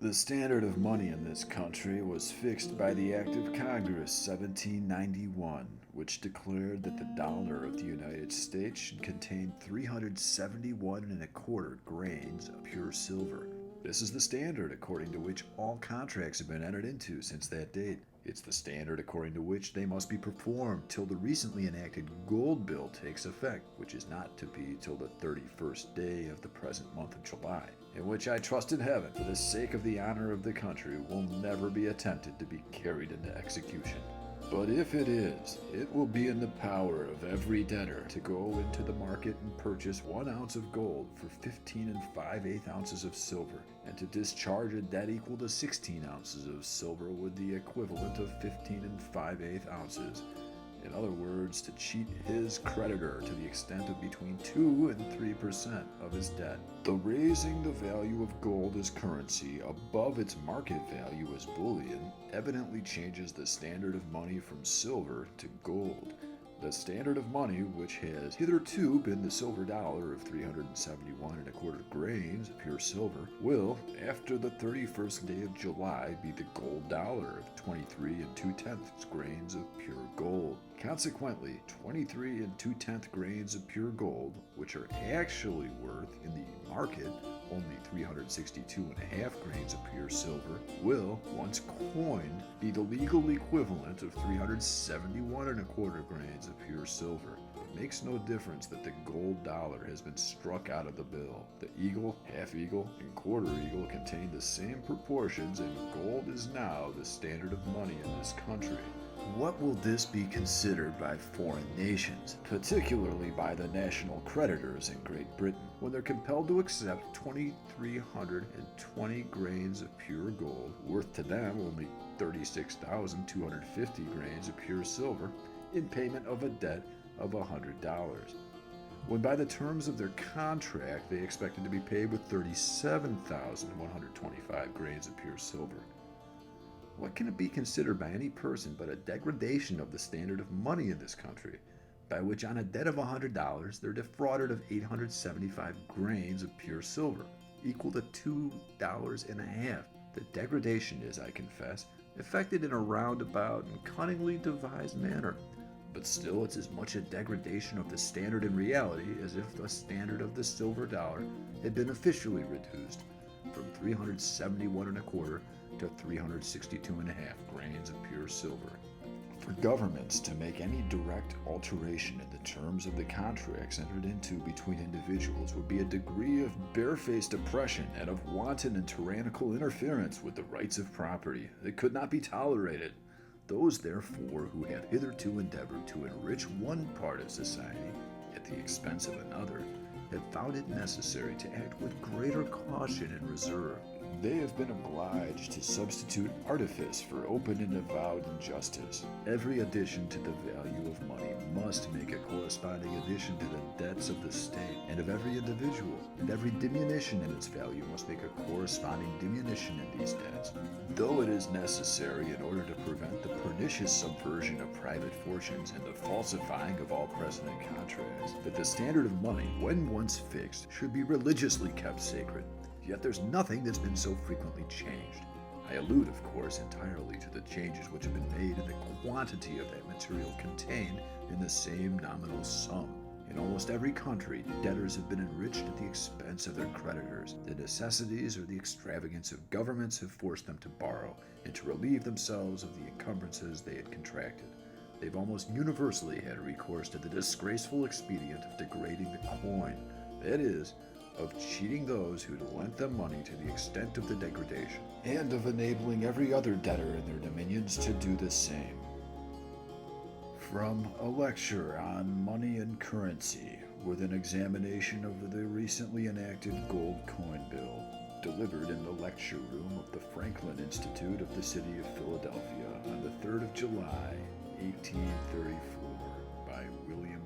The standard of money in this country was fixed by the Act of Congress 1791, which declared that the dollar of the United States should contain 371 and a quarter grains of pure silver. This is the standard according to which all contracts have been entered into since that date. It's the standard according to which they must be performed till the recently enacted gold bill takes effect, which is not to be till the 31st day of the present month of July, in which I trust in heaven, for the sake of the honor of the country, will never be attempted to be carried into execution. But if it is, it will be in the power of every debtor to go into the market and purchase 1 ounce of gold for 15 5/8 ounces of silver, and to discharge a debt equal to 16 ounces of silver with the equivalent of 15 5/8 ounces. In other words, to cheat his creditor to the extent of between 2 and 3% of his debt. The raising the value of gold as currency above its market value as bullion evidently changes the standard of money from silver to gold. The standard of money, which has hitherto been the silver dollar of 371 and a quarter grains of pure silver, will, after the 31st day of July, be the gold dollar of 23 2/10 grains of pure gold. Consequently, 23 2/10 grains of pure gold, which are actually worth in the market only 362.5 grains of pure silver, will, once coined, be the legal equivalent of 371 and a quarter grains of pure silver. It makes no difference that the gold dollar has been struck out of the bill. The eagle, half eagle, and quarter eagle contain the same proportions, and gold is now the standard of money in this country. What will this be considered by foreign nations, particularly by the national creditors in Great Britain, when they're compelled to accept 2,320 grains of pure gold, worth to them only 36,250 grains of pure silver, in payment of a debt of $100, when by the terms of their contract they expected to be paid with 37,125 grains of pure silver? What can it be considered by any person but a degradation of the standard of money in this country, by which on a debt of $100 they're defrauded of 875 grains of pure silver, equal to $2.50. The degradation is, I confess, effected in a roundabout and cunningly devised manner, but still it's as much a degradation of the standard in reality as if the standard of the silver dollar had been officially reduced from 371 and a quarter to 362.5 grains of pure silver. For governments to make any direct alteration in the terms of the contracts entered into between individuals would be a degree of barefaced oppression and of wanton and tyrannical interference with the rights of property that could not be tolerated. Those, therefore, who have hitherto endeavored to enrich one part of society at the expense of another have found it necessary to act with greater caution and reserve. They have been obliged to substitute artifice for open and avowed injustice. Every addition to the value of money must make a corresponding addition to the debts of the state and of every individual, and every diminution in its value must make a corresponding diminution in these debts, though it is necessary, in order to prevent the pernicious subversion of private fortunes and the falsifying of all precedent contracts, that the standard of money, when once fixed, should be religiously kept sacred. Yet there's nothing that's been so frequently changed. I allude, of course, entirely to the changes which have been made in the quantity of that material contained in the same nominal sum. In almost every country, debtors have been enriched at the expense of their creditors. The necessities or the extravagance of governments have forced them to borrow, and to relieve themselves of the encumbrances they had contracted, they've almost universally had recourse to the disgraceful expedient of degrading the coin, that is, of cheating those who had lent them money to the extent of the degradation, and of enabling every other debtor in their dominions to do the same. From a lecture on money and currency, with an examination of the recently enacted gold coin bill, delivered in the lecture room of the Franklin Institute of the city of Philadelphia on the 3rd of July, 1834, by William